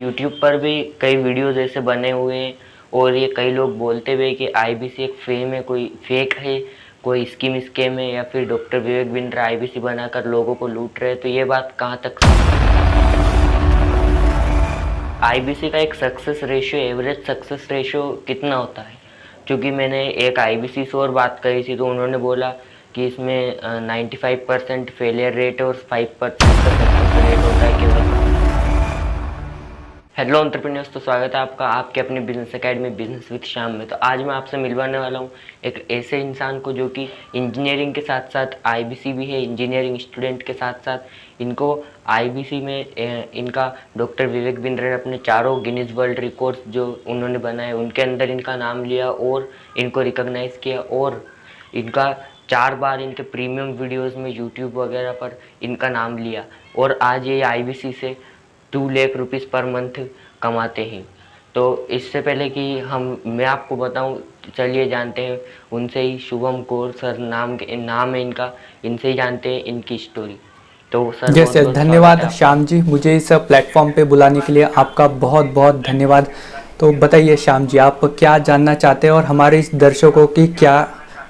YouTube पर भी कई वीडियोज़ ऐसे बने हुए हैं और ये कई लोग बोलते हुए कि आईबीसी एक फेम है, कोई फेक है, कोई स्कीम है या फिर डॉक्टर विवेक बिंद्रा आईबीसी बनाकर लोगों को लूट रहे हैं। तो ये बात कहाँ तक सच है? आईबीसी का एक success ratio, average success ratio कितना होता है? क्योंकि मैंने एक आईबीसी से और बात करी थी तो उन्होंने बोला कि इसमें 95% फेलियर रेट है और 5% का सक्सेस रेट होता है केवल। हेलो एंटरप्रेन्योर्स, तो स्वागत है आपका आपके अपने business academy business with Shyam में। तो आज मैं आपसे मिलवाने वाला हूँ एक ऐसे इंसान को जो कि इंजीनियरिंग के साथ साथ आईबीसी भी है, इंजीनियरिंग स्टूडेंट के साथ साथ इनको आईबीसी में इनका डॉक्टर विवेक बिंद्रा ने अपने चारों गिनीज वर्ल्ड रिकॉर्ड्स जो उन्होंने बनाए उनके अंदर इनका नाम लिया और इनको रिकॉग्नाइज़ किया और इनका 4 बार इनके प्रीमियम वीडियोज़ में यूट्यूब वगैरह पर इनका नाम लिया और आज ये आईबीसी से 2 लाख रुपीज़ पर मंथ कमाते हैं। तो इससे पहले कि मैं आपको बताऊं, चलिए जानते हैं उनसे ही। शुभम कौर सर नाम है इनका, इनसे ही जानते हैं इनकी स्टोरी। तो सर जैसे धन्यवाद श्याम जी, मुझे इस प्लेटफॉर्म पे बुलाने के लिए आपका बहुत बहुत धन्यवाद। तो बताइए श्याम जी, आप क्या जानना चाहते हैं और हमारे इस दर्शकों की क्या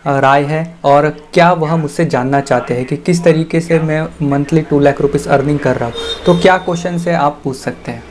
राय है और क्या वह मुझसे जानना चाहते हैं कि किस तरीके से मैं मंथली 2 लाख रुपीस अर्निंग कर रहा हूँ। तो क्या क्वेश्चन है आप पूछ सकते हैं।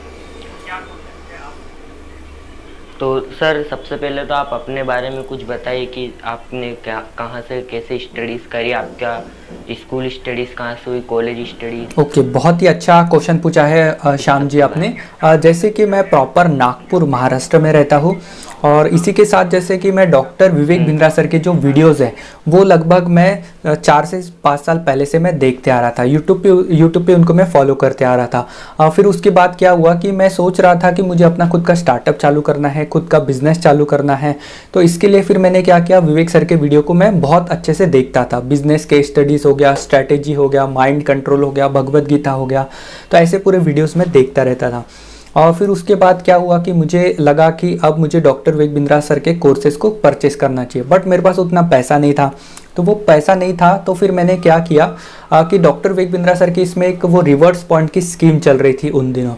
तो सर सबसे पहले तो आप अपने बारे में कुछ बताइए कि आपने क्या, कहाँ से कैसे स्टडीज़ करी, आपका स्कूल स्टडीज़ कहाँ से हुई, कॉलेज स्टडीज़। ओके, बहुत ही अच्छा क्वेश्चन पूछा है श्याम जी आपने। जैसे कि मैं प्रॉपर नागपुर महाराष्ट्र में रहता हूँ और इसी के साथ जैसे कि मैं डॉक्टर विवेक बिंद्रा सर के जो वीडियोस है वो लगभग मैं 4 से 5 साल पहले से मैं देखते आ रहा था। यूट्यूब पे उनको मैं फॉलो करते आ रहा था। फिर उसके बाद क्या हुआ कि मैं सोच रहा था कि मुझे अपना खुद का स्टार्टअप चालू करना है, खुद का बिजनेस चालू करना है। तो इसके लिए फिर मैंने क्या किया, विवेक सर के वीडियो को मैं बहुत अच्छे से देखता था। बिजनेस के स्टडीज़ हो गया, स्ट्रैटेजी हो गया, माइंड कंट्रोल हो गया, भगवत गीता हो गया, तो ऐसे पूरे वीडियोज़ में देखता रहता था। और फिर उसके बाद क्या हुआ कि मुझे लगा कि अब मुझे डॉक्टर विवेक बिंद्रा सर के कोर्सेज को परचेस करना चाहिए, बट मेरे पास उतना पैसा नहीं था। तो वो पैसा नहीं था तो फिर मैंने क्या किया कि डॉक्टर विवेक बिंद्रा सर की इसमें एक वो रिवॉर्ड्स पॉइंट की स्कीम चल रही थी उन दिनों।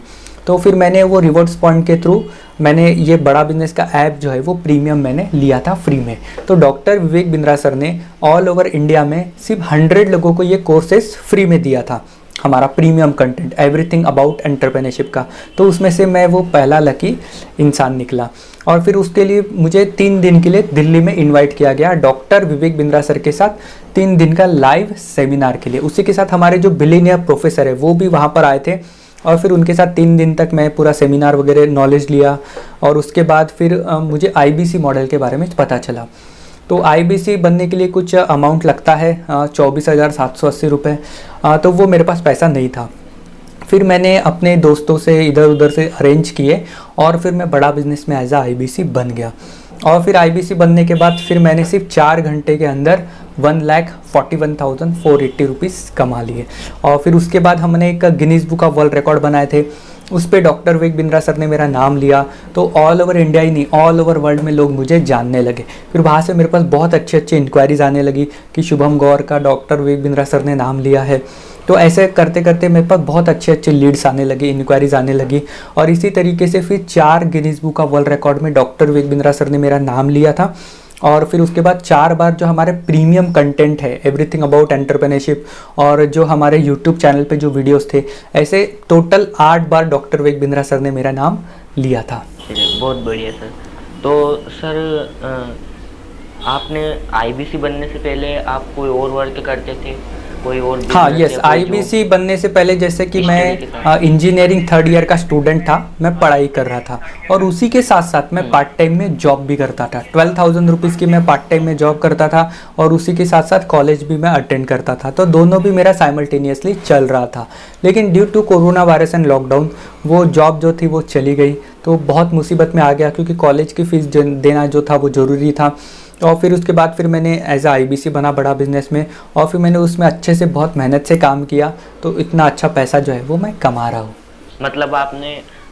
तो फिर मैंने वो रिवॉर्ड्स पॉइंट के थ्रू मैंने ये बड़ा बिजनेस का ऐप जो है वो प्रीमियम मैंने लिया था फ्री में। तो डॉक्टर विवेक बिंद्रा सर ने ऑल ओवर इंडिया में सिर्फ 100 लोगों को ये कोर्सेज फ्री में दिया था, हमारा premium content everything about entrepreneurship का। तो उसमें से मैं वो पहला लकी इंसान निकला। और फिर उसके लिए मुझे 3 दिन के लिए दिल्ली में इनवाइट किया गया डॉक्टर विवेक बिंद्रा सर के साथ 3 दिन का लाइव सेमिनार के लिए। उसी के साथ हमारे जो बिलियनियर प्रोफेसर है वो भी वहाँ पर आए थे और फिर उनके साथ 3 दिन तक मैं पूरा सेमिनार वगैरह नॉलेज लिया। और उसके बाद फिर मुझे आईबीसी मॉडल के बारे में पता चला। तो आईबीसी बनने के लिए कुछ अमाउंट लगता है 24,780 रुपये। तो वो मेरे पास पैसा नहीं था। फिर मैंने अपने दोस्तों से इधर उधर से अरेंज किए और फिर मैं बड़ा बिजनेस में एज आ आईबीसी बन गया। और फिर आईबीसी बनने के बाद फिर मैंने सिर्फ 4 घंटे के अंदर 1,41,480 रुपीज़ कमा लिए। और फिर उसके बाद हमने एक Guinness book of world record बनाए थे, उस पर डॉक्टर विवेक बिंद्रा सर ने मेरा नाम लिया। तो ऑल ओवर इंडिया ही नहीं, ऑल ओवर वर्ल्ड में लोग मुझे जानने लगे। फिर वहाँ से मेरे पास बहुत अच्छी इंक्वायरीज आने लगी कि शुभम गौर का डॉक्टर विवेक बिंद्रा सर ने नाम लिया है। तो ऐसे करते करते मेरे पास बहुत अच्छे लीड्स आने लगी, इंक्वायरीज आने लगी। और इसी तरीके से फिर 4 Guinness book of world record में डॉक्टर विवेक बिंद्रा सर ने मेरा नाम लिया था। और फिर उसके बाद 4 बार जो हमारे प्रीमियम कंटेंट है एवरीथिंग अबाउट एंटरप्रेन्योरशिप और जो हमारे यूट्यूब चैनल पे जो वीडियोस थे, ऐसे टोटल 8 बार डॉक्टर विवेक बिंद्रा सर ने मेरा नाम लिया था। बहुत बढ़िया सर। तो सर आपने आईबीसी बनने से पहले आप कोई और वर्क करते थे, कोई और? हाँ, यस, आईबीसी बनने से पहले जैसे कि मैं इंजीनियरिंग 3rd ईयर का स्टूडेंट था, मैं पढ़ाई कर रहा था और उसी के साथ साथ मैं पार्ट टाइम में जॉब भी करता था। 12,000 रुपीज़ की मैं पार्ट टाइम में जॉब करता था और उसी के साथ साथ कॉलेज भी मैं अटेंड करता था। तो दोनों भी मेरा साइमल्टेनियसली चल रहा था। लेकिन due to corona virus and lockdown वो जॉब जो थी वो चली गई। तो बहुत मुसीबत में आ गया क्योंकि कॉलेज की फ़ीस देना जो था वो ज़रूरी था। और फिर उसके बाद फिर मैंने एज आ आईबीसी बना बड़ा बिजनेस में और फिर मैंने उसमें अच्छे से बहुत मेहनत से काम किया। तो इतना अच्छा पैसा जो है वो मैं कमा रहा हूँ। मतलब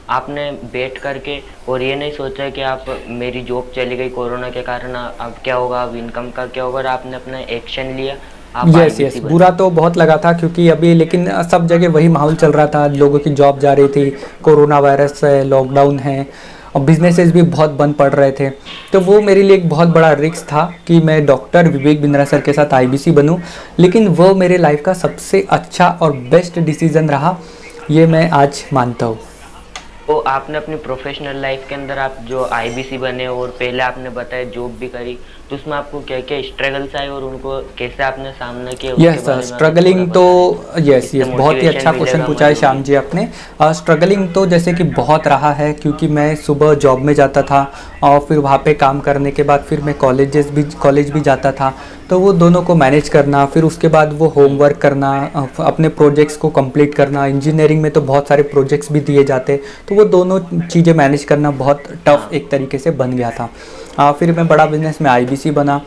आपने बैठ करके और ये नहीं सोचा कि आप मेरी जॉब चली गई कोरोना के कारण, अब क्या होगा, अब इनकम का क्या होगा, और आपने अपना एक्शन लिया, आप यस आईबीसी यस, बने? बुरा तो बहुत लगा था क्योंकि अभी लेकिन सब जगह वही माहौल चल रहा था, लोगों की जॉब जा रही थी, कोरोना वायरस है, लॉकडाउन है और बिजनेसेस भी बहुत बंद पड़ रहे थे। तो वो मेरे लिए एक बहुत बड़ा रिस्क था कि मैं डॉक्टर विवेक बिंद्रा सर के साथ आईबीसी बनूं, लेकिन वो मेरे लाइफ का सबसे अच्छा और बेस्ट डिसीज़न रहा, ये मैं आज मानता हूँ। तो आपने अपनी प्रोफेशनल लाइफ के अंदर आप जो आईबीसी बने और पहले आपने बताया जॉब भी करी, तो उसमें आपको क्या क्या स्ट्रगल्स आए और उनको कैसे आपने सामना किया उसके यस बारे में अगर स्ट्रगलिंग थोड़ा तो बता दें, यस इससे यस, बहुत ही मोटिवेशन अच्छा क्वेश्चन मिलेगा पूछा है हमारे श्याम जी ऑडियंस। आपने। स्ट्रगलिंग तो जैसे कि बहुत रहा है क्योंकि मैं सुबह जॉब में जाता था और फिर वहाँ पे काम करने के बाद फिर मैं कॉलेज भी जाता था। तो वो दोनों को मैनेज करना, फिर उसके बाद वो होमवर्क करना, अपने प्रोजेक्ट्स को कंप्लीट करना, इंजीनियरिंग में तो बहुत सारे प्रोजेक्ट्स भी दिए जाते, तो वो दोनों चीज़ें मैनेज करना बहुत टफ हाँ। एक तरीके से बन गया था। फिर मैं बड़ा बिजनेस में आईबीसी बना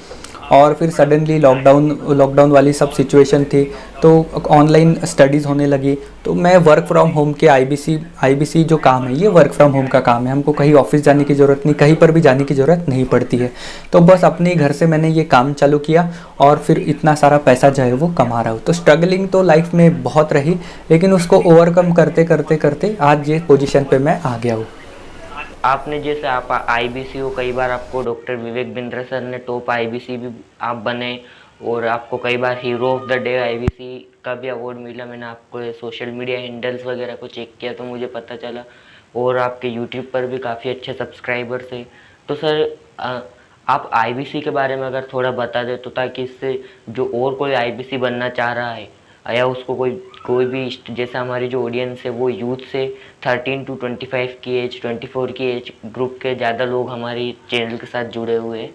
और फिर सडनली लॉकडाउन वाली सब सिचुएशन थी, तो ऑनलाइन स्टडीज़ होने लगी। तो मैं वर्क फ्रॉम होम के आईबीसी जो काम है ये वर्क फ्रॉम होम का काम है, हमको कहीं ऑफिस जाने की ज़रूरत नहीं, कहीं पर भी जाने की ज़रूरत नहीं पड़ती है। तो बस अपने घर से मैंने ये काम चालू किया और फिर इतना सारा पैसा जो है वो कमा रहा हूँ। तो स्ट्रगलिंग तो लाइफ में बहुत रही, लेकिन उसको ओवरकम करते करते करते आज ये पोजीशन पे मैं आ गया हूँ। आपने जैसे आप आईबीसी हो, कई बार आपको डॉक्टर विवेक बिंद्रा सर ने टॉप आईबीसी भी आप बने और आपको कई बार hero of the day IBC का भी अवार्ड मिला। मैंने आपको सोशल मीडिया हैंडल्स वगैरह को चेक किया तो मुझे पता चला, और आपके यूट्यूब पर भी काफ़ी अच्छे सब्सक्राइबर्स हैं। तो सर आप आईबीसी के बारे में अगर थोड़ा बता दें तो, ताकि इससे जो और कोई आईबीसी बनना चाह रहा है या उसको कोई भी जैसे हमारी जो ऑडियंस है वो यूथ से 13 टू 25 की एज, 24 की एज ग्रुप के ज़्यादा लोग हमारी चैनल के साथ जुड़े हुए हैं,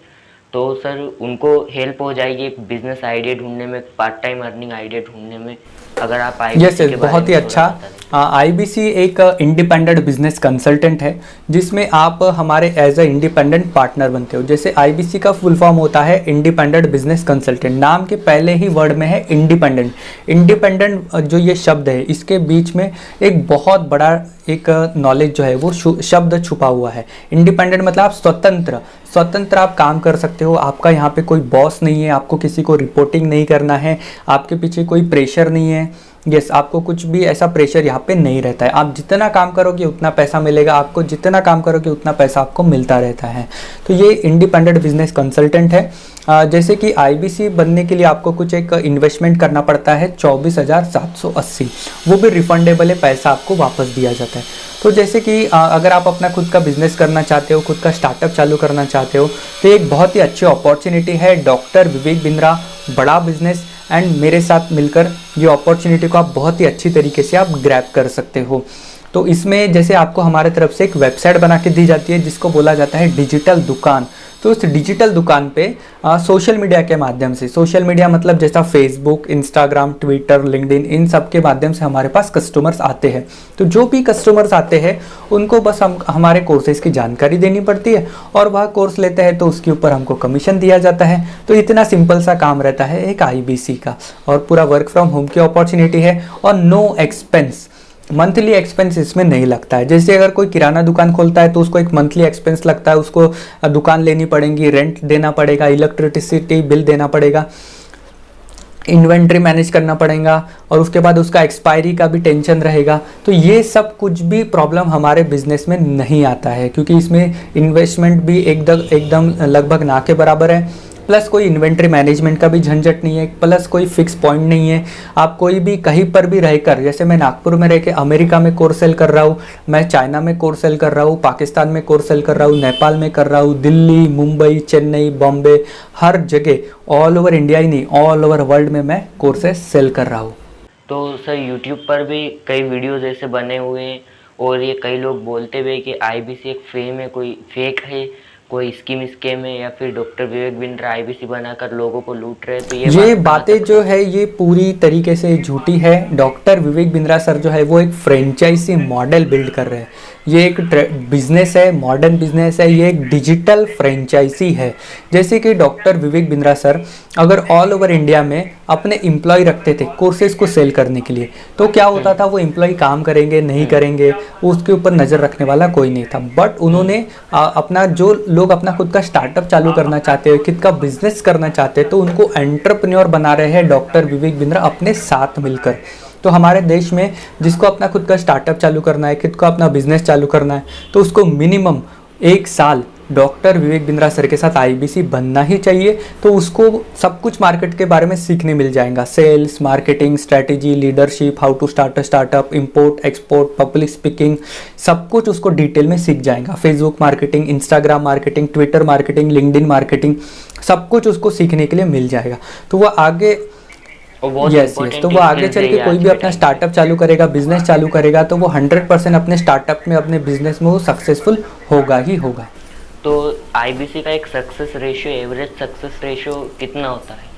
तो सर उनको हेल्प हो जाएगी एक बिजनेस आइडिया ढूंढने में, पार्ट टाइम अर्निंग आइडिया ढूंढने में, अगर आप यस आईबीसी के बारे बहुत ही में थोड़ा अच्छा। बता दें। आईबीसी एक इंडिपेंडेंट बिजनेस कंसल्टेंट है जिसमें आप हमारे एज अ इंडिपेंडेंट पार्टनर बनते हो। जैसे आईबीसी का फुल फॉर्म होता है इंडिपेंडेंट बिजनेस कंसल्टेंट, नाम के पहले ही वर्ड में है इंडिपेंडेंट। इंडिपेंडेंट जो ये शब्द है इसके बीच में एक बहुत बड़ा एक नॉलेज जो है वो शब्द छुपा हुआ है। इंडिपेंडेंट मतलब आप स्वतंत्र आप काम कर सकते हो, आपका यहाँ पे कोई बॉस नहीं है, आपको किसी को रिपोर्टिंग नहीं करना है, आपके पीछे कोई प्रेशर नहीं है। यस आपको कुछ भी ऐसा प्रेशर यहाँ पे नहीं रहता है, आप जितना काम करोगे उतना पैसा मिलेगा आपको, जितना काम करोगे उतना पैसा आपको मिलता रहता है। तो ये इंडिपेंडेंट बिजनेस कंसल्टेंट है। जैसे कि आईबीसी बनने के लिए आपको कुछ एक इन्वेस्टमेंट करना पड़ता है 24,780, वो भी रिफंडेबल है, पैसा आपको वापस दिया जाता है। तो जैसे कि अगर आप अपना खुद का बिजनेस करना चाहते हो, खुद का स्टार्टअप चालू करना चाहते हो, तो एक बहुत ही अच्छी अपॉर्चुनिटी है डॉक्टर विवेक बिंद्रा बड़ा बिजनेस एंड मेरे साथ मिलकर ये अपॉर्चुनिटी को आप बहुत ही अच्छी तरीके से आप ग्रैब कर सकते हो। तो इसमें जैसे आपको हमारे तरफ से एक वेबसाइट बना के दी जाती है जिसको बोला जाता है डिजिटल दुकान। तो उस डिजिटल दुकान पे सोशल मीडिया के माध्यम से, सोशल मीडिया मतलब जैसा फेसबुक, इंस्टाग्राम, ट्विटर, लिंक्डइन, इन सब के माध्यम से हमारे पास कस्टमर्स आते हैं। तो जो भी कस्टमर्स आते हैं उनको बस हम हमारे कोर्सेज की जानकारी देनी पड़ती है और वह कोर्स लेते हैं तो उसके ऊपर हमको कमीशन दिया जाता है। तो इतना सिंपल सा काम रहता है एक आईबीसी का, और पूरा वर्क फ्रॉम होम की अपॉर्चुनिटी है और नो एक्सपेंस, मंथली एक्सपेंस इसमें नहीं लगता है। जैसे अगर कोई किराना दुकान खोलता है तो उसको एक मंथली एक्सपेंस लगता है, उसको दुकान लेनी पड़ेगी, रेंट देना पड़ेगा, इलेक्ट्रिसिटी बिल देना पड़ेगा, इन्वेंट्री मैनेज करना पड़ेगा और उसके बाद उसका एक्सपायरी का भी टेंशन रहेगा। तो ये सब कुछ भी प्रॉब्लम हमारे बिजनेस में नहीं आता है क्योंकि इसमें इन्वेस्टमेंट भी एकदम लगभग ना के बराबर है, प्लस कोई इन्वेंट्री मैनेजमेंट का भी झंझट नहीं है, प्लस कोई फिक्स पॉइंट नहीं है। आप कोई भी कहीं पर भी रहकर, जैसे मैं नागपुर में रह के अमेरिका में कोर्स सेल कर रहा हूँ, मैं चाइना में कोर्स सेल कर रहा हूँ, पाकिस्तान में कोर्स सेल कर रहा हूँ, नेपाल में कर रहा हूँ, दिल्ली, मुंबई, चेन्नई, बॉम्बे, हर जगह ऑल ओवर इंडिया ही नहीं ऑल ओवर वर्ल्ड में मैं कोर्सेस सेल कर रहा हूँ। तो सर यूट्यूब पर भी कई वीडियोज ऐसे बने हुए हैं और ये कई लोग बोलते हुए कि आईबीसी एक फेम है, कोई फेक है, कोई स्कीम है, या फिर डॉक्टर विवेक बिंद्रा आईबीसी बनाकर लोगों को लूट रहे हैं। तो ये बातें जो है ये पूरी तरीके से झूठी है। डॉक्टर विवेक बिंद्रा सर जो है वो एक फ्रेंचाइजी मॉडल बिल्ड कर रहे हैं। ये एक बिजनेस है, मॉडर्न बिजनेस है, ये एक डिजिटल फ्रेंचाइजी है। जैसे कि डॉक्टर विवेक बिंद्रा सर अगर ऑल ओवर इंडिया में अपने एम्प्लॉय रखते थे कोर्सेज को सेल करने के लिए। तो क्या होता था, वो एम्प्लॉय काम करेंगे नहीं करेंगे उसके ऊपर नज़र रखने वाला कोई नहीं था। बट उन्होंने अपना, जो लोग अपना खुद का स्टार्टअप चालू करना चाहते हैं, खुद का बिजनेस करना चाहते हैं, तो उनको एंटरप्रेन्योर बना रहे हैं डॉक्टर विवेक बिंद्रा अपने साथ मिलकर। तो हमारे देश में जिसको अपना खुद का स्टार्टअप चालू करना है, खुद का अपना बिजनेस चालू करना है, तो उसको मिनिमम 1 साल डॉक्टर विवेक बिंद्रा सर के साथ आईबीसी बनना ही चाहिए। तो उसको सब कुछ मार्केट के बारे में सीखने मिल जाएगा, sales, marketing, strategy, leadership, how to start a startup, import export, public speaking, सब कुछ उसको डिटेल में सीख जाएगा। Facebook marketing, Instagram marketing, Twitter marketing, LinkedIn marketing, सब कुछ उसको सीखने के लिए मिल जाएगा। तो वो आगे तो वो आगे चल के कोई भी अपना स्टार्टअप चालू करेगा, बिजनेस चालू करेगा, तो वो 100% अपने स्टार्टअप में, अपने बिजनेस में वो सक्सेसफुल होगा ही होगा। तो आईबीसी का एक success ratio, average success ratio कितना होता है?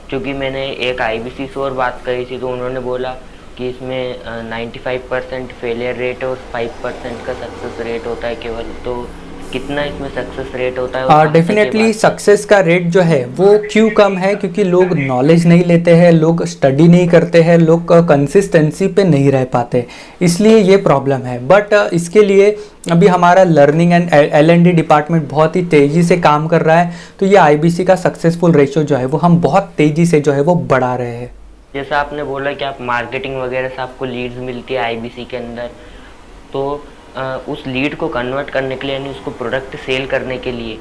क्योंकि मैंने एक आईबीसी से और बात करी थी, तो उन्होंने बोला कि इसमें 95% फेलियर रेट और 5% का सक्सेस रेट होता है केवल। तो कितना इसमें सक्सेस रेट होता है? डेफिनेटली सक्सेस का रेट जो है वो क्यों कम है? क्योंकि लोग नॉलेज नहीं लेते हैं, लोग स्टडी नहीं करते हैं, लोग कंसिस्टेंसी पे नहीं रह पाते, इसलिए ये प्रॉब्लम है। बट इसके लिए अभी हमारा लर्निंग एंड L&D डिपार्टमेंट बहुत ही तेज़ी से काम कर रहा है। तो ये आईबीसी का सक्सेसफुल रेशियो जो है वो हम बहुत तेज़ी से जो है वो बढ़ा रहे हैं। जैसा आपने बोला कि आप मार्केटिंग वगैरह से आपको लीड्स मिलती है आईबीसी के अंदर, तो उस लीड को कन्वर्ट करने के लिए, यानी उसको प्रोडक्ट सेल करने के लिए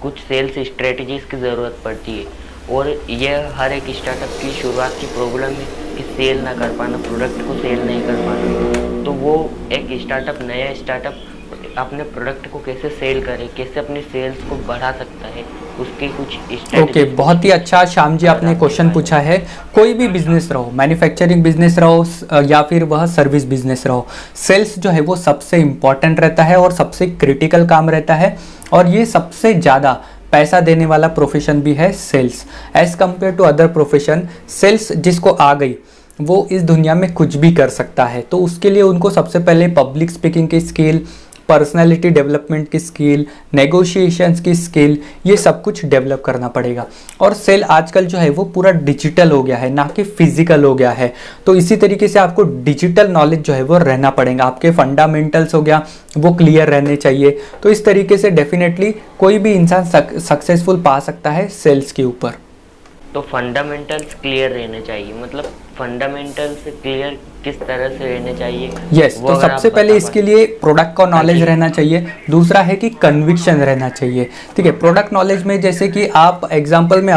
कुछ सेल्स स्ट्रेटजीज की ज़रूरत पड़ती है। और यह हर एक स्टार्टअप की शुरुआत की प्रॉब्लम है कि सेल ना कर पाना, प्रोडक्ट को सेल नहीं कर पाना। तो वो एक स्टार्टअप, नया स्टार्टअप अपने प्रोडक्ट को कैसे सेल करे, कैसे अपनी सेल्स को बढ़ा सकता है, उसकी कुछ ओके, बहुत ही अच्छा श्याम जी आपने क्वेश्चन पूछा है। कोई भी बिजनेस रहो, मैन्युफैक्चरिंग बिजनेस रहो या फिर वह सर्विस बिजनेस रहो, सेल्स जो है वो सबसे इम्पॉर्टेंट रहता है और सबसे क्रिटिकल काम रहता है। और ये सबसे ज़्यादा पैसा देने वाला प्रोफेशन भी है sales, as compare to other profession. Sales जिसको आ गई वो इस दुनिया में कुछ भी कर सकता है। तो उसके लिए उनको सबसे पहले पब्लिक स्पीकिंग की स्किल, पर्सनालिटी डेवलपमेंट की स्किल, नेगोशिएशंस की स्किल, ये सब कुछ डेवलप करना पड़ेगा। और सेल आजकल जो है वो पूरा डिजिटल हो गया है, ना कि फिजिकल हो गया है। तो इसी तरीके से आपको डिजिटल नॉलेज जो है वो रहना पड़ेगा, आपके फंडामेंटल्स हो गया वो क्लियर रहने चाहिए। तो इस तरीके से डेफिनेटली कोई भी इंसान सक्सेसफुल पा सकता है सेल्स के ऊपर। तो फंडामेंटल्स क्लियर रहने चाहिए, मतलब फंडामेंटल्स क्लियर किस तरह से रहने चाहिए? यस, तो सबसे पहले इसके लिए प्रोडक्ट का नॉलेज रहना चाहिए। दूसरा है कि कन्विक्शन रहना चाहिए। ठीक है, प्रोडक्ट नॉलेज में जैसे कि आप एग्जांपल में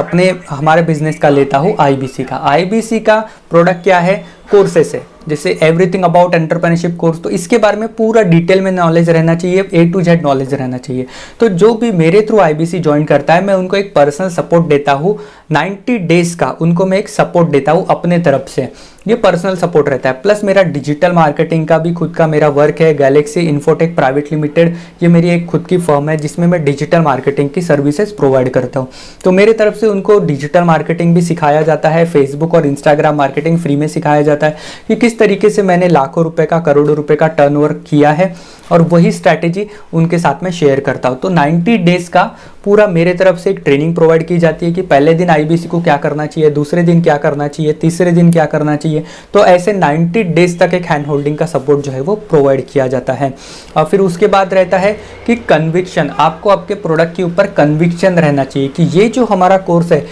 हमारे बिजनेस का लेता हूँ आईबीसी का प्रोडक्ट क्या है, कोर्सेस है, जैसे एवरीथिंग अबाउट एंटरप्रेन्योरशिप कोर्स। तो इसके बारे में पूरा डिटेल में नॉलेज रहना चाहिए, A to Z नॉलेज रहना चाहिए। तो जो भी मेरे थ्रू आईबीसी ज्वाइन करता है, मैं उनको एक पर्सनल सपोर्ट देता हूँ, 90 डेज का उनको मैं एक सपोर्ट देता हूँ अपने तरफ से। ये पर्सनल सपोर्ट रहता है। प्लस मेरा डिजिटल मार्केटिंग का भी खुद का मेरा वर्क है, गैलेक्सी इन्फोटेक प्राइवेट लिमिटेड, ये मेरी एक खुद की फर्म है जिसमें मैं डिजिटल मार्केटिंग की सर्विसेज प्रोवाइड करता हूँ। तो मेरे तरफ से उनको डिजिटल मार्केटिंग भी सिखाया जाता है, फेसबुक और इंस्टाग्राम मार्केटिंग फ्री में सिखाया जाता है कि किस तरीके से मैंने लाखों रुपए का, करोड़ों रुपए का टर्नओवर किया है, और वही स्ट्रैटेजी उनके साथ में शेयर करता हूँ। तो 90 डेज का पूरा मेरे तरफ से एक ट्रेनिंग प्रोवाइड की जाती है कि पहले दिन आईबीसी को क्या करना चाहिए, दूसरे दिन क्या करना चाहिए, तीसरे दिन क्या करना चाहिए। तो ऐसे 90 डेज तक एक हैंड होल्डिंग का सपोर्ट जो है वो प्रोवाइड किया जाता है। और फिर उसके बाद रहता है कि कन्विक्शन, आपको आपके प्रोडक्ट के ऊपर कन्विक्शन रहना चाहिए कि ये जो हमारा कोर्स है,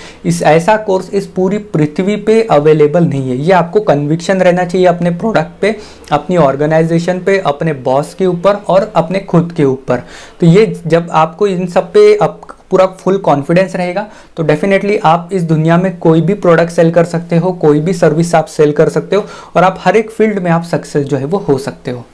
ऐसा कोर्स इस पूरी पृथ्वी पे अवेलेबल नहीं है। ये आपको कन्विक्शन रहना चाहिए अपने प्रोडक्ट पे, अपनी ऑर्गेनाइजेशन पे, अपने बॉस के ऊपर और अपने खुद के ऊपर। तो ये जब आपको इन सब पे पूरा फुल कॉन्फिडेंस रहेगा तो डेफिनेटली आप इस दुनिया में कोई भी प्रोडक्ट सेल कर सकते हो, कोई भी सर्विस आप सेल कर सकते हो, और आप हर एक फील्ड में आप सक्सेस जो है वो हो सकते हो।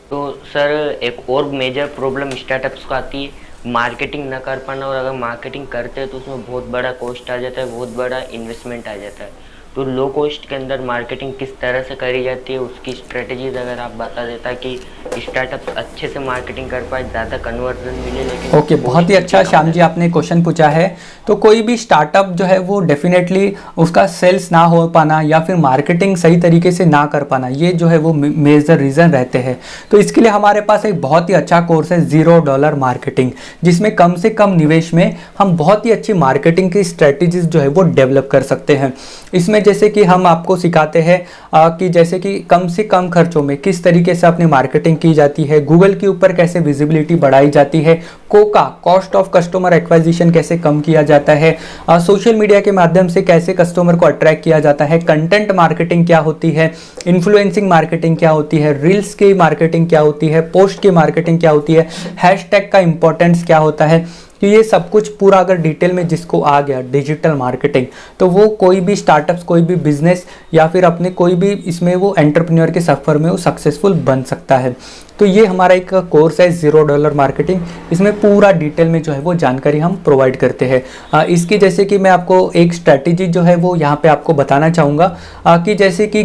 तो सर एक और मेजर प्रॉब्लम स्टार्टअप्स को आती है, मार्केटिंग ना कर पाना, और अगर मार्केटिंग करते हैं तो उसमें बहुत बड़ा कॉस्ट आ जाता है, बहुत बड़ा इन्वेस्टमेंट आ जाता है। तो लो कॉस्ट के अंदर मार्केटिंग किस तरह से करी जाती है, उसकी स्ट्रेटजीज अगर आप बता देता कि स्टार्टअप अच्छे से मार्केटिंग कर पाए, ज़्यादा कन्वर्जन मिले। लेकिन ओके, बहुत ही अच्छा श्याम जी आपने क्वेश्चन पूछा है। तो कोई भी स्टार्टअप जो है वो डेफिनेटली उसका सेल्स ना हो पाना या फिर मार्केटिंग सही तरीके से ना कर पाना, ये जो है वो मेजर रीज़न रहते हैं। तो इसके लिए हमारे पास एक बहुत ही अच्छा कोर्स है $0 मार्केटिंग, जिसमें कम से कम निवेश में हम बहुत ही अच्छी मार्केटिंग की स्ट्रेटजीज जो है वो डेवलप कर सकते हैं। इसमें जैसे कि हम आपको सिखाते हैं कि जैसे कि कम से कम खर्चों में किस तरीके से अपनी मार्केटिंग की जाती है, गूगल के ऊपर कैसे विजिबिलिटी बढ़ाई जाती है, Coca cost of customer acquisition कैसे कम किया जाता है, सोशल मीडिया के माध्यम से कैसे कस्टमर को अट्रैक्ट किया जाता है, कंटेंट मार्केटिंग क्या होती है, इन्फ्लुएंसिंग मार्केटिंग क्या होती है, रील्स की मार्केटिंग क्या होती है, पोस्ट की मार्केटिंग क्या होती है, हैशटैग का इंपॉर्टेंस क्या होता है। तो ये सब कुछ पूरा अगर डिटेल में जिसको आ गया डिजिटल मार्केटिंग, तो वो कोई भी स्टार्टअप्स, कोई भी बिजनेस या फिर अपने कोई भी इसमें वो एंटरप्रेन्योर के सफ़र में वो सक्सेसफुल बन सकता है। तो ये हमारा एक कोर्स है $0 मार्केटिंग। इसमें पूरा डिटेल में जो है वो जानकारी हम प्रोवाइड करते हैं। इसकी जैसे कि मैं आपको एक स्ट्रैटेजी जो है वो यहाँ पे आपको बताना चाहूँगा कि जैसे कि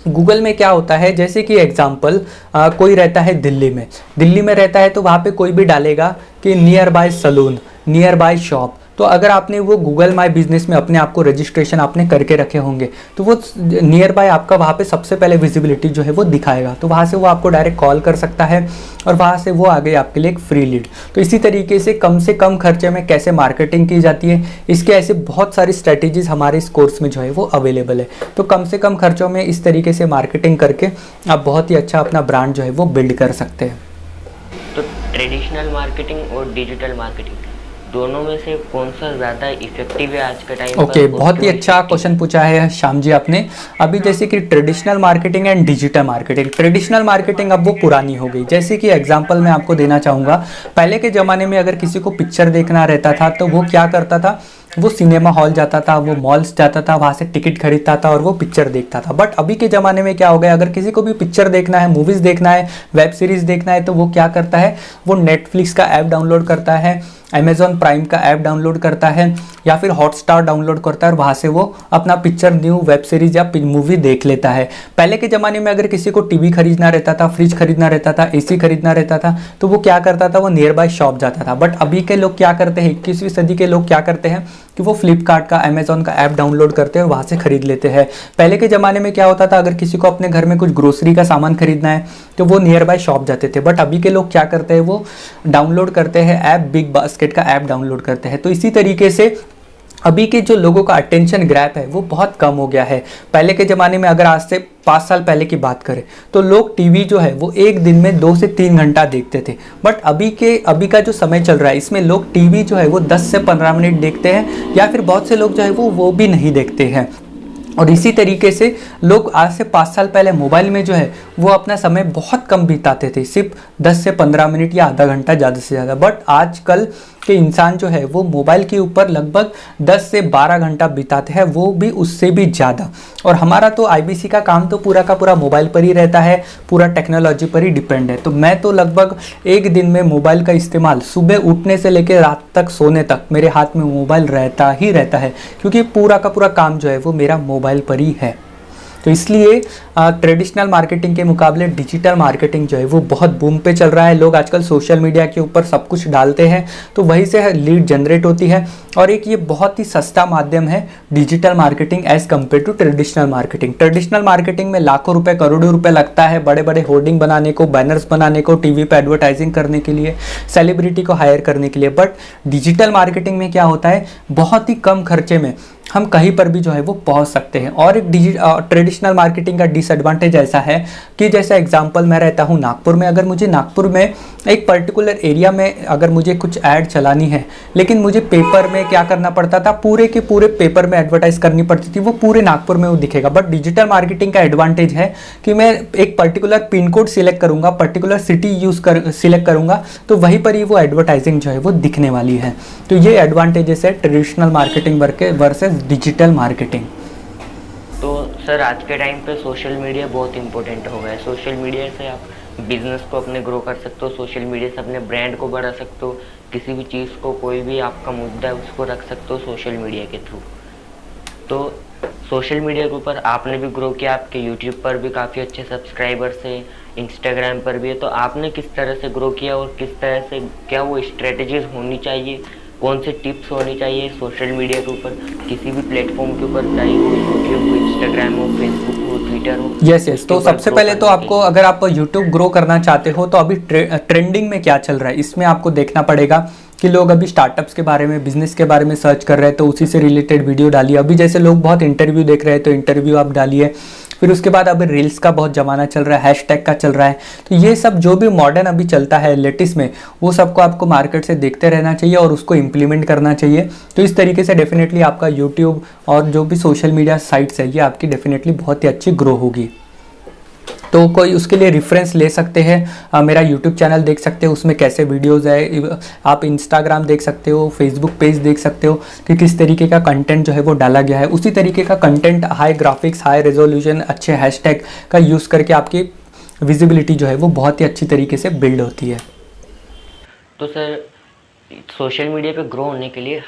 गूगल में क्या होता है, जैसे कि एग्जांपल कोई रहता है दिल्ली में रहता है, तो वहाँ पे कोई भी डालेगा कि nearby salon, nearby shop. तो अगर आपने वो गूगल माई बिजनेस में अपने आप को रजिस्ट्रेशन आपने करके रखे होंगे, तो वो नियर बाय आपका वहाँ पे सबसे पहले विजिबिलिटी जो है वो दिखाएगा। तो वहाँ से वो आपको डायरेक्ट कॉल कर सकता है और वहाँ से वो आ गई आपके लिए एक फ्री लीड। तो इसी तरीके से कम खर्चे में कैसे मार्केटिंग की जाती है, इसके ऐसे बहुत सारी स्ट्रैटेजीज हमारे इस कोर्स में जो है वो अवेलेबल है। तो कम से कम खर्चों में इस तरीके से मार्केटिंग करके आप बहुत ही अच्छा अपना ब्रांड जो है वो बिल्ड कर सकते हैं। तो ट्रेडिशनल मार्केटिंग और डिजिटल मार्केटिंग दोनों में से कौन सा ज़्यादा इफेक्टिव है आज के टाइम ओके, बहुत ही अच्छा क्वेश्चन पूछा है श्याम जी आपने। अभी जैसे कि traditional marketing and digital marketing, traditional marketing अब वो पुरानी हो गई। जैसे कि एग्जांपल मैं आपको देना चाहूँगा, पहले के ज़माने में अगर किसी को पिक्चर देखना रहता था तो वो क्या करता था, वो सिनेमा हॉल जाता था, वो मॉल्स जाता था, वहाँ से टिकट खरीदता था और वो पिक्चर देखता था। बट अभी के ज़माने में क्या हो गया, अगर किसी को भी पिक्चर देखना है, मूवीज़ देखना है, वेब सीरीज़ देखना है, तो वो क्या करता है, वो नेटफ्लिक्स का ऐप डाउनलोड करता है, अमेजॉन प्राइम का ऐप डाउनलोड करता है या फिर हॉटस्टार डाउनलोड करता है और वहाँ से वो अपना पिक्चर, न्यू वेब सीरीज़ या मूवी देख लेता है। पहले के ज़माने में अगर किसी को टीवी खरीदना रहता था, फ्रिज खरीदना रहता था, एसी खरीदना रहता था, तो वो क्या करता था, वो नियर बाय शॉप जाता था। बट अभी के लोग क्या करते हैं, 21वीं सदी के लोग क्या करते हैं कि वो फ्लिपकार्ट का, अमेजॉन का ऐप डाउनलोड करते हैं और वहाँ से खरीद लेते हैं। पहले के ज़माने में क्या होता था, अगर किसी को अपने घर में कुछ ग्रोसरी का सामान खरीदना है तो वो नियर बाय शॉप जाते थे। बट अभी के लोग क्या करते हैं, वो डाउनलोड करते हैं ऐप, बिग बास्केट का ऐप डाउनलोड करते हैं। तो इसी तरीके से अभी के जो लोगों का अटेंशन ग्रैप है वो बहुत कम हो गया है। पहले के ज़माने में अगर आज से 5 साल पहले की बात करें तो लोग टीवी जो है वो एक दिन में 2 से 3 घंटा देखते थे। बट अभी का जो समय चल रहा है इसमें लोग टीवी जो है वो 10 से 15 मिनट देखते हैं या फिर बहुत से लोग जो है वो भी नहीं देखते हैं। और इसी तरीके से लोग आज से 5 साल पहले मोबाइल में जो है वो अपना समय बहुत कम बिताते थे, सिर्फ 10 से 15 मिनट या आधा घंटा ज़्यादा से ज़्यादा। बट आजकल के इंसान जो है वो मोबाइल के ऊपर लगभग 10 से 12 घंटा बिताते हैं, वो भी उससे भी ज़्यादा। और हमारा तो आईबीसी का काम तो पूरा का पूरा मोबाइल पर ही रहता है, पूरा टेक्नोलॉजी पर ही डिपेंड है। तो मैं तो लगभग एक दिन में मोबाइल का इस्तेमाल सुबह उठने से लेकर रात तक सोने तक मेरे हाथ में मोबाइल रहता ही रहता है, क्योंकि पूरा का पूरा काम जो है वो मेरा मोबाइल पर ही है। तो इसलिए ट्रेडिशनल मार्केटिंग के मुकाबले डिजिटल मार्केटिंग जो है वो बहुत बूम पे चल रहा है। लोग आजकल सोशल मीडिया के ऊपर सब कुछ डालते हैं तो वहीं से लीड जनरेट होती है। और एक ये बहुत ही सस्ता माध्यम है digital marketing as compare to traditional marketing. Traditional marketing में लाखों रुपए, करोड़ों रुपए लगता है बड़े बड़े होर्डिंग बनाने को, बैनर्स बनाने को, टीवी पे एडवर्टाइजिंग करने के लिए, सेलिब्रिटी को हायर करने के लिए। बट डिजिटल मार्केटिंग में क्या होता है, बहुत ही कम खर्चे में हम कहीं पर भी जो है वो पहुंच सकते हैं। और एक ट्रेडिशनल मार्केटिंग का डिसएडवांटेज ऐसा है कि जैसे एग्जांपल मैं रहता हूं नागपुर में, अगर मुझे नागपुर में एक पर्टिकुलर एरिया में अगर मुझे कुछ ऐड चलानी है, लेकिन मुझे पेपर में क्या करना पड़ता था, पूरे के पूरे पेपर में एडवर्टाइज करनी पड़ती थी, वो पूरे नागपुर में वो दिखेगा। बट डिजिटल मार्केटिंग का एडवांटेज है कि मैं एक पर्टिकुलर पिन कोड सिलेक्ट करूंगा, पर्टिकुलर सिटी सिलेक्ट करूंगा, तो वहीं पर ही वो एडवर्टाइजिंग जो है वो दिखने वाली है। तो ये एडवांटेजेस है traditional marketing versus digital marketing. तो सर आज के टाइम पे सोशल मीडिया बहुत इंपॉर्टेंट हो गया है। सोशल मीडिया से आप बिजनेस को अपने ग्रो कर सकते हो, सोशल मीडिया से अपने ब्रांड को बढ़ा सकते हो, किसी भी चीज़ को, कोई भी आपका मुद्दा है उसको रख सकते हो सोशल मीडिया के थ्रू। तो सोशल मीडिया के ऊपर आपने भी ग्रो किया, आपके यूट्यूब पर भी काफ़ी अच्छे सब्सक्राइबर्स हैं, इंस्टाग्राम पर भी है। तो आपने किस तरह से ग्रो किया और किस तरह से, क्या वो स्ट्रेटजीज होनी चाहिए, कौन से टिप्स होनी चाहिए सोशल मीडिया के ऊपर, किसी भी प्लेटफॉर्म के ऊपर, चाहे वो यूट्यूब हो, इंस्टाग्राम हो, फेसबुक हो, ट्विटर हो? यस। तो सबसे पहले तो आपको, अगर आप यूट्यूब ग्रो करना चाहते हो तो अभी ट्रेंडिंग में क्या चल रहा है इसमें आपको देखना पड़ेगा कि कि लोग अभी स्टार्टअप्स के बारे में, बिजनेस के बारे में सर्च कर रहे हैं तो उसी से रिलेटेड वीडियो डालिए। अभी जैसे लोग बहुत इंटरव्यू देख रहे हैं तो इंटरव्यू आप डालिए। फिर उसके बाद अभी रील्स का बहुत ज़माना चल रहा है, हैशटैग का चल रहा है। तो ये सब जो भी मॉडर्न अभी चलता है लेटेस्ट में, वो सबको आपको मार्केट से देखते रहना चाहिए और उसको इम्प्लीमेंट करना चाहिए। तो इस तरीके से डेफिनेटली आपका यूट्यूब और जो भी सोशल मीडिया साइट्स है ये आपकी डेफिनेटली बहुत ही अच्छी ग्रो होगी। तो कोई उसके लिए रेफरेंस ले सकते हैं, मेरा यूट्यूब चैनल देख सकते हो, उसमें कैसे वीडियोस है। आप इंस्टाग्राम देख सकते हो, फेसबुक पेज देख सकते हो कि किस तरीके का कंटेंट जो है वो डाला गया है। उसी तरीके का content, high graphics, high resolution, अच्छे हैशटैग का यूज़ करके आपकी विजिबिलिटी जो है वो बहुत ही अच्छी तरीके से बिल्ड होती है। तो सर सोशल मीडिया पे ग्रो होने के लिए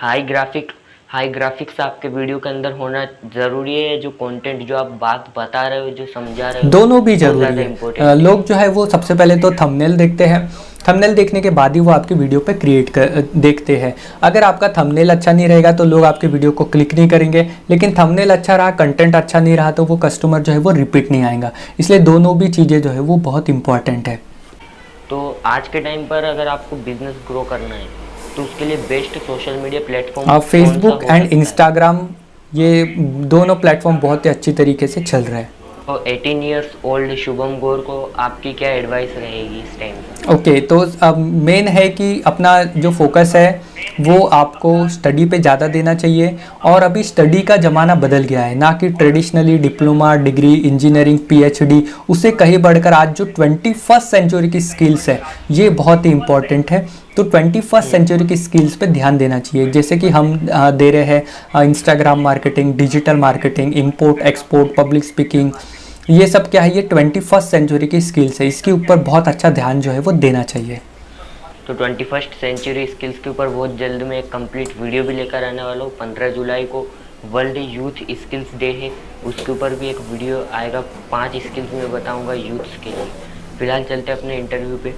हाई ग्राफिक्स आपके वीडियो के अंदर होना ज़रूरी है? जो कंटेंट जो आप बात बता रहे हो, जो समझा रहे हो, दोनों भी वो जरूरी ज़्यादा है। इम्पोर्टेंट है? लोग जो है वो सबसे पहले तो थंबनेल देखते हैं, थंबनेल देखने के बाद ही वो आपकी वीडियो पे देखते हैं। अगर आपका थंबनेल अच्छा नहीं रहेगा तो लोग आपके वीडियो को क्लिक नहीं करेंगे, लेकिन थंबनेल अच्छा रहा, कंटेंट अच्छा नहीं रहा तो वो कस्टमर जो है वो रिपीट नहीं आएगा। इसलिए दोनों भी चीज़ें जो है वो बहुत इंपॉर्टेंट है। तो आज के टाइम पर अगर आपको बिजनेस ग्रो करना है तो उसके लिए best social media platform Facebook and Instagram, ये दोनों प्लेटफॉर्म बहुत ही अच्छी तरीके से चल रहे हैं। और 18 इयर्स ओल्ड शुभम गौर को आपकी क्या एडवाइस रहेगी इस टाइम पर? ओके, तो अब मेन है कि अपना जो फोकस है वो आपको स्टडी पे ज़्यादा देना चाहिए। और अभी स्टडी का ज़माना बदल गया है, ना कि traditionally diploma, degree, engineering, PhD, उससे कहीं बढ़कर आज जो 21st सेंचुरी की स्किल्स है ये बहुत ही इंपॉर्टेंट है। तो 21st सेंचुरी की स्किल्स पे ध्यान देना चाहिए। जैसे कि हम दे रहे हैं Instagram marketing, digital marketing, import export, public speaking, ये सब क्या है, ये 21st सेंचुरी की स्किल्स है। इसके ऊपर बहुत अच्छा ध्यान जो है वो देना चाहिए। तो 21st सेंचुरी स्किल्स के ऊपर बहुत जल्द मैं एक कंप्लीट वीडियो भी लेकर आने वाला हूँ। 15 जुलाई को वर्ल्ड यूथ स्किल्स डे है, उसके ऊपर भी एक वीडियो आएगा। 5 स्किल्स मैं बताऊँगा यूथ्स के लिए। फिलहाल चलते हैं अपने इंटरव्यू पे।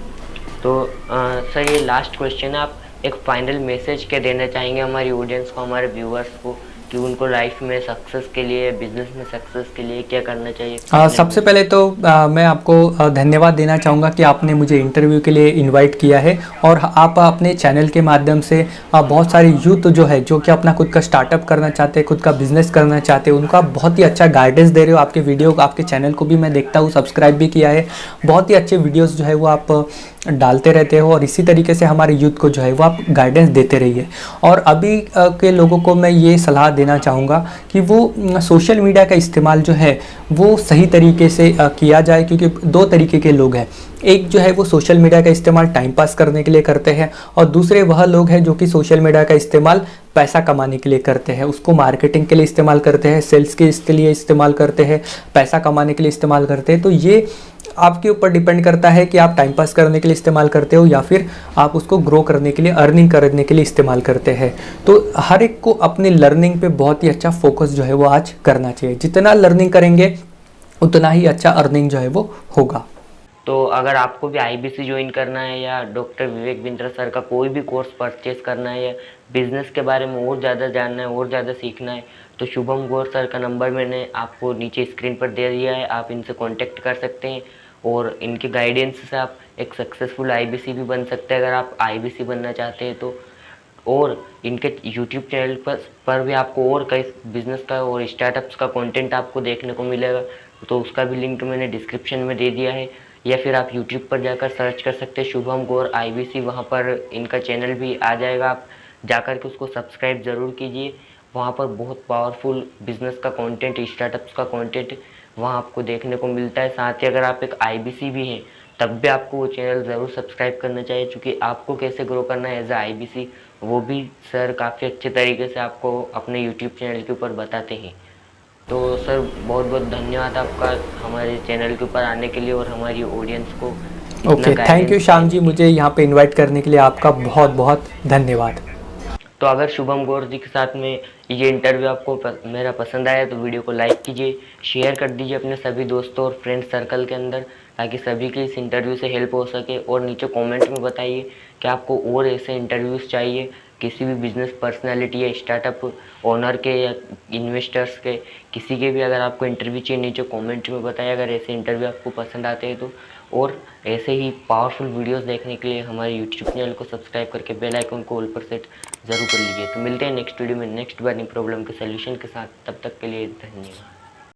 तो सर ये लास्ट क्वेश्चन है, आप एक फाइनल मैसेज क्या देना चाहेंगे हमारी ऑडियंस को, हमारे व्यूअर्स को, कि उनको लाइफ में सक्सेस के लिए, बिजनेस में सक्सेस के लिए क्या करना चाहिए? सबसे पहले तो मैं आपको धन्यवाद देना चाहूँगा कि आपने मुझे इंटरव्यू के लिए इनवाइट किया है। और आप अपने चैनल के माध्यम से बहुत सारे यूथ जो है, जो कि अपना खुद का स्टार्टअप करना चाहते हैं, खुद का बिजनेस करना चाहते हैं, उनको आप बहुत ही अच्छा गाइडेंस दे रहे हो। आपके वीडियो, आपके चैनल को भी मैं देखता हूँ, सब्सक्राइब भी किया है। बहुत ही अच्छे वीडियोज़ जो है वो आप डालते रहते हो और इसी तरीके से हमारे यूथ को जो है वो आप गाइडेंस देते रहिए। और अभी के लोगों को मैं ये सलाह देना चाहूँगा कि वो सोशल मीडिया का इस्तेमाल जो है वो सही तरीके से किया जाए, क्योंकि दो तरीके के लोग हैं। एक जो है वो सोशल मीडिया का इस्तेमाल टाइम पास करने के लिए करते हैं, और दूसरे वह लोग हैं जो कि सोशल मीडिया का इस्तेमाल पैसा कमाने के लिए करते हैं, उसको मार्केटिंग के लिए इस्तेमाल करते हैं, सेल्स के लिए इस्तेमाल करते हैं, पैसा कमाने के लिए इस्तेमाल करते हैं। तो ये आपके ऊपर डिपेंड करता है कि आप टाइम पास करने के लिए इस्तेमाल करते हो या फिर आप उसको ग्रो करने के लिए, अर्निंग करने के लिए इस्तेमाल करते हैं। तो हर एक को अपनी लर्निंग पे बहुत ही अच्छा फोकस जो है वो आज करना चाहिए। जितना लर्निंग करेंगे उतना ही अच्छा अर्निंग जो है वो होगा। तो अगर आपको भी आईबीसी ज्वाइन करना है या डॉक्टर विवेक बिंद्रा सर का कोई भी कोर्स परचेज करना है या बिजनेस के बारे में और ज़्यादा जानना है और ज़्यादा सीखना है, तो शुभम गौर सर का नंबर मैंने आपको नीचे स्क्रीन पर दे दिया है, आप इनसे कांटेक्ट कर सकते हैं। और इनके गाइडेंस से आप एक सक्सेसफुल आईबीसी भी बन सकते हैं अगर आप आईबीसी बनना चाहते हैं तो। और इनके यूट्यूब चैनल पर भी आपको और कई बिजनेस का और स्टार्टअप्स का कंटेंट आपको देखने को मिलेगा, तो उसका भी लिंक मैंने डिस्क्रिप्शन में दे दिया है। या फिर आप यूट्यूब पर जाकर सर्च कर सकते हैं शुभम गौर आईबीसी, वहाँ पर इनका चैनल भी आ जाएगा। आप जाकर के उसको सब्सक्राइब ज़रूर कीजिए। वहाँ पर बहुत पावरफुल बिजनेस का कंटेंट, स्टार्टअप्स का कंटेंट वहाँ आपको देखने को मिलता है। साथ ही अगर आप एक आईबीसी भी हैं तब भी आपको वो चैनल ज़रूर सब्सक्राइब करना चाहिए, क्योंकि आपको कैसे ग्रो करना है एज ए आईबीसी वो भी सर काफ़ी अच्छे तरीके से आपको अपने यूट्यूब चैनल के ऊपर बताते हैं। तो सर बहुत बहुत धन्यवाद आपका हमारे चैनल के ऊपर आने के लिए और हमारी ऑडियंस को। Okay, thank you Shyam ji, मुझे यहाँ पे इनवाइट करने के लिए आपका बहुत बहुत धन्यवाद। तो अगर शुभम गौर जी के साथ में ये इंटरव्यू आपको मेरा पसंद आया तो वीडियो को लाइक कीजिए, शेयर कर दीजिए अपने सभी दोस्तों और फ्रेंड सर्कल के अंदर, ताकि सभी के इस इंटरव्यू से हेल्प हो सके। और नीचे कमेंट में बताइए कि आपको और ऐसे इंटरव्यूज़ चाहिए, किसी भी बिजनेस पर्सनालिटी या स्टार्टअप ओनर के या इन्वेस्टर्स के, किसी के भी अगर आपको इंटरव्यू चाहिए नीचे कमेंट में बताइए। अगर ऐसे इंटरव्यू आपको पसंद आते हैं तो और ऐसे ही पावरफुल वीडियोस देखने के लिए हमारे यूट्यूब चैनल को सब्सक्राइब करके बेल आइकन को ऑल पर सेट जरूर कर लीजिए। तो मिलते हैं नेक्स्ट वीडियो में नेक्स्ट बर्निंग प्रॉब्लम के सोल्यूशन के साथ। तब तक के लिए धन्यवाद।